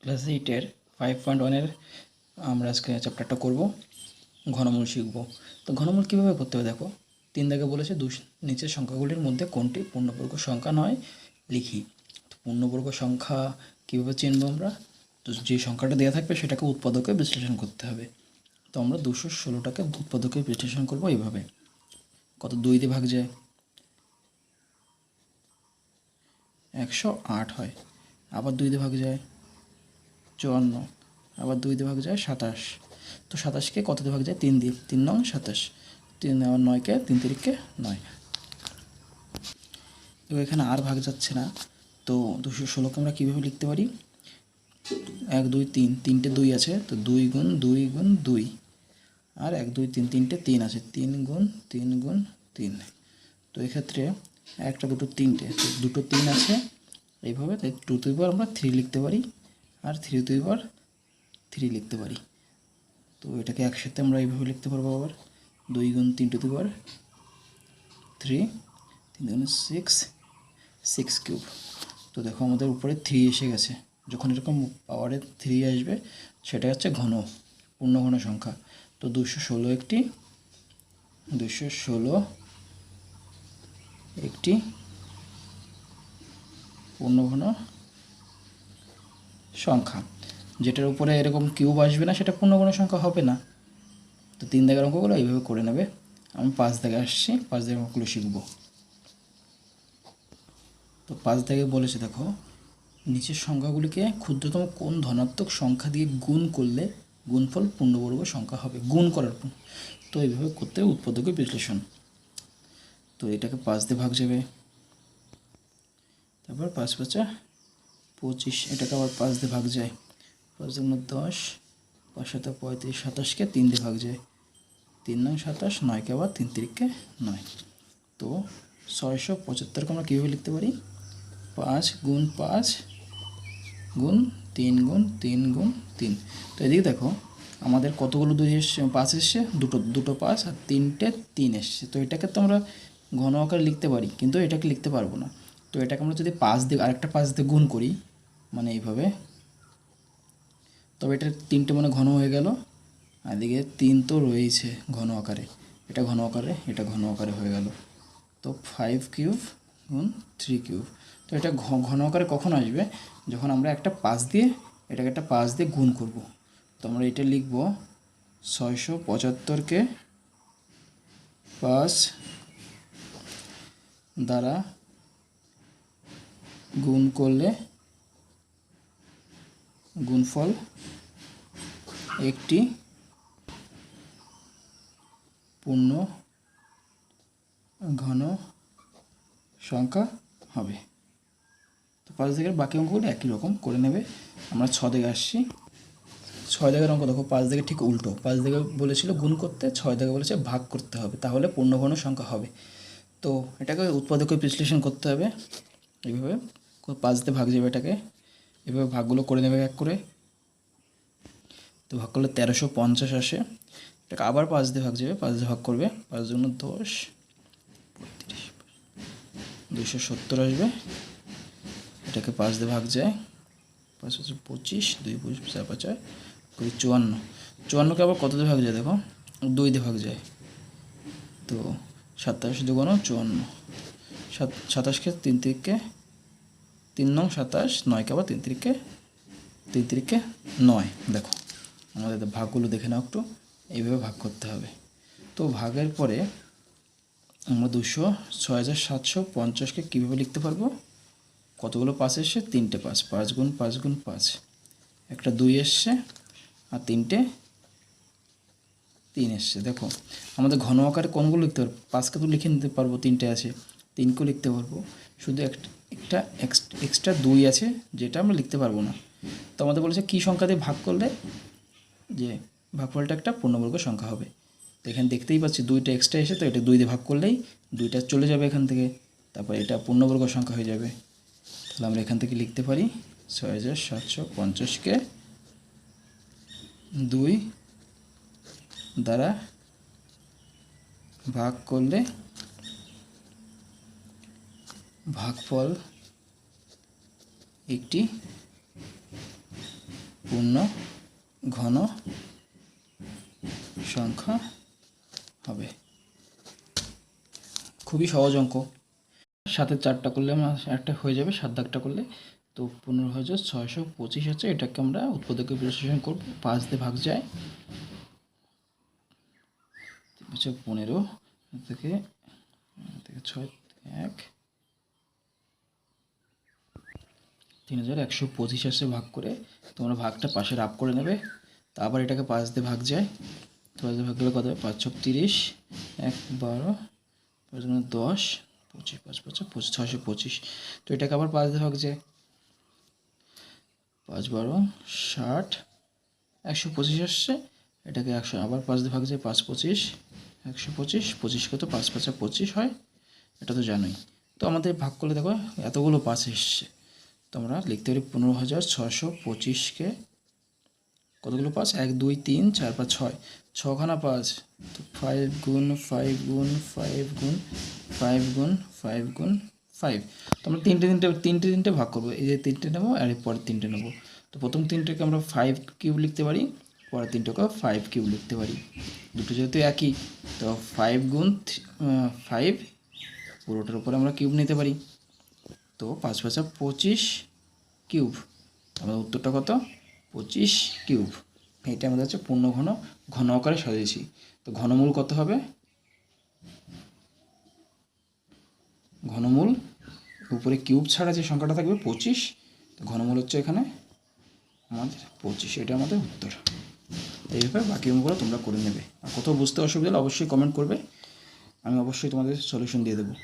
Class 8-এর 5.1-এর আমরা আজকে চ্যাপ্টারটা করব, ঘনমূল শিখব। তো ঘনমূল কীভাবে করতে হবে দেখো, 3 দাগে বলেছে নিচের সংখ্যাগুলির মধ্যে কোনটি পূর্ণবর্গ সংখ্যা নয় লিখি। তো পূর্ণবর্গ সংখ্যা কীভাবে চিনব আমরা? তো যে সংখ্যাটা দেওয়া থাকবে সেটাকে উৎপাদকে বিশ্লেষণ করতে হবে। তো আমরা 216টাকে উৎপাদকে বিশ্লেষণ করব এইভাবে। কত 2 দিয়ে ভাগ যায় 108 হয়, আবার 2 দিয়ে ভাগ যায় 54, আবার 2 দিয়ে ভাগ যায় 27। তো 27কে কত দিয়ে ভাগ যায় 3 দিয়ে, 3 নং 27, 3 আবার 9কে 3 তিরিকে 9। তো এখানে আর ভাগ যাচ্ছে না, তো 216কে আমরা কীভাবে লিখতে পারি? 1 2 3, 3টে 2 আছে, তো 2 গুণ 2 গুণ 2, আর 1 2 3, 3টে 3 আছে, 3 গুণ 3 গুণ 3। তো এক্ষেত্রে একটা দুটো 3টে, তো দুটো 3 আছে এইভাবে, তাই 2 টু দি পাওয়ার আমরা 3 লিখতে পারি, আর 3 টু দি পাওয়ার 3 লিখতে পারি। তো এটাকে একসাথে আমরা এইভাবে লিখতে পারবো আবার 2 গুণ 3 টু দি পাওয়ার 3, 3 গুণ 6, 6 কিউব। তো দেখো আমাদের উপরে 3 এসে গেছে। যখন এরকম পাওয়ারে 3 আসবে সেটা হচ্ছে ঘন, পূর্ণ ঘন সংখ্যা। তো 216 একটি পূর্ণ ঘন সংখ্যা। যেটার উপরে এরকম কিউব আসবে না সেটা পূর্ণ ঘন সংখ্যা হবে না। তো 3 দাগের অঙ্কগুলো এইভাবে করে নেবে। আমি 5 দাগে আসছি, 5 দাগের অঙ্কগুলো শিখব। তো 5 দাগে বলেছে দেখো, নিচের সংখ্যাগুলিকে ক্ষুদ্রতম কোন ধনাত্মক সংখ্যা দিয়ে গুণ করলে গুণফল পূর্ণবর্গ সংখ্যা হবে, গুণ করার পর। তো এইভাবে করতে উৎপাদকের বিশ্লেষণ। তো এটাকে 5 দিয়ে ভাগ যাবে, তারপর 5 5 25, এটাকে আবার 5 দিয়ে ভাগ যায়, 5 দুগুণ 10, 5 7 35, 27কে 3 দিয়ে ভাগ যায়, 3 নং 27, 9কে আবার 3 তিরিকে 9। তো 675কে আমরা কীভাবে লিখতে পারি? 5 গুণ 5 গুণ 3 গুণ 3 গুণ 3। তো এদিকে দেখো আমাদের কতগুলো 2 এসছে, 5 এসছে, দুটো 5 আর 3টে 3 এসছে। তো এটাকে তো আমরা ঘন আকারে লিখতে পারি, কিন্তু এটাকে লিখতে পারবো না। তো এটাকে আমরা যদি 5 দিয়ে আরেকটা 5 দিয়ে গুণ করি, মানে এইভাবে, তবে এটা 3টে মানে ঘন হয়ে গেল। আর এদিকে 3 তো রয়েছে ঘন আকারে, এটা ঘন আকারে, এটা ঘন আকারে হয়ে গেল। তো 5 কিউব গুণ 3 কিউব। তো এটা ঘন আকারে কখন আসবে? যখন আমরা একটা 5 দিয়ে এটাকে একটা 5 দিয়ে গুণ করব। তো আমরা এটা লিখব 675কে 5 দ্বারা গুণ করলে গুণফল একটি পূর্ণ ঘন সংখ্যা হবে। তো 5 দাগের বাকি অঙ্কগুলো একই রকম করে নেবে। আমরা 6 দাগে আসছি। 6 দাগের অঙ্ক দেখো, 5 দাগে ঠিক উল্টো। 5 দাগে বলেছিল গুণ করতে, 6 দাগে বলেছে ভাগ করতে হবে, তাহলে পূর্ণ ঘন সংখ্যা হবে। তো এটাকে উৎপাদকে বিশ্লেষণ করতে হবে এইভাবে। 5 দিয়ে ভাগ যাবে, এটাকে এভাবে ভাগগুলো করে নেবে এক করে। তো ভাগ করলে 1350 আসে। এটাকে আবার 5 দিয়ে ভাগ যাবে, 5 দিয়ে ভাগ করবে, 5 জন্য 10, 32, 270 আসবে। এটাকে 5 দিয়ে ভাগ যায়, 5 হচ্ছে 25, 2 25 5 54, 54কে আবার কত দিয়ে ভাগ যায় দেখো, 2 দিয়ে ভাগ যায়। তো 27 2 54, 27কে 3 তিরিকে 3 নং 27, 9কে আবার 3 তিরিকে 9। দেখো আমাদের ভাগগুলো দেখে নাও একটু, এইভাবে ভাগ করতে হবে। তো ভাগের পরে আমরা 6750কে কীভাবে লিখতে পারবো? কতগুলো 5 এসছে? 3টে 5, 5 গুণ 5 গুণ 5, একটা 2 এসছে আর 3টে 3 এসছে। দেখো আমাদের ঘন আকারে কোনগুলো লিখতে পারবো? 5কে তো লিখে নিতে পারবো, 3টে আছে, 3কেও লিখতে পারবো, শুধু একটা এক্সট্রা 2 আছে যেটা আমরা লিখতে পারবো না। তো আমাদের বলেছে কী সংখ্যা দিয়ে ভাগ করলে যে ভাগফলটা একটা পূর্ণবর্গ সংখ্যা হবে। তো এখানে দেখতেই পাচ্ছি 2টা এক্সট্রা এসে, তো এটা 2 দিয়ে ভাগ করলেই 2টা চলে যাবে এখান থেকে, তারপর এটা পূর্ণবর্গ সংখ্যা হয়ে যাবে। তাহলে আমরা এখান থেকে লিখতে পারি 6750কে 2 দ্বারা ভাগ করলে ভাগফল একটি পূর্ণ ঘন সংখ্যা হবে। খুবই সহজ অঙ্ক। 7-এর 4টা করলে আমরা একটা হয়ে যাবে, 7 দাগটা করলে। তো 15,625 আছে, এটাকে আমরা উৎপাদকে বিশ্লেষণ করব। 5 দিয়ে ভাগ যায়, 15 থেকে 6 1 3,125 আসে ভাগ করে। তোমরা ভাগটা পাশে রাফ করে নেবে। তো আবার এটাকে 5 দিয়ে ভাগ যায়, তো 5 দিয়ে ভাগ করলে কত হবে? 5 × 30, 1 12, 5 × 10, 25, 5 × 5 25, 625। তো এটাকে আবার 5 দিয়ে ভাগ যায়, 5 12 60, 125 আসছে। এটাকে 100 আবার 5 দিয়ে ভাগ যায়, 5 25, 125, 25 কত? 5 5 25 হয়, এটা তো জানোই। তো আমাদের ভাগ করলে দেখো এতগুলো 5 এসছে। তো আমরা লিখতে পারি 15,625কে কতগুলো 5? 1 2 3 4 5 6, 6খানা 5। তো 5 গুণ 5 গুণ 5 গুণ 5 গুণ 5 গুণ 5। তো আমরা তিনটে ভাগ করবো। এই যে 3টে নেবো আর এই পরের 3টে নেবো। তো প্রথম 3টেকে আমরা 5 কিউব লিখতে পারি, পরের 3টেকে 5 কিউব লিখতে পারি। দুটো যেহেতু একই, তো 5 গুণ 5 পুরোটার উপরে আমরা কিউব নিতে পারি। তো 5 5 25 কিউব। আমাদের উত্তরটা কত? 25 কিউব। এটা আমাদের হচ্ছে পূর্ণ ঘন আকারে সাজিয়েছি। তো ঘনমূল কত হবে? ঘনমূল উপরে কিউব ছাড়া যে সংখ্যাটা থাকবে 25, তো ঘনমূল হচ্ছে এখানে আমাদের 25। এটা আমাদের উত্তর। এইভাবে বাকি অঙ্কগুলো তোমরা করে নেবে। আর কোথাও বুঝতে অসুবিধা হলে অবশ্যই কমেন্ট করবে, আমি অবশ্যই তোমাদের সলিউশন দিয়ে দেবো।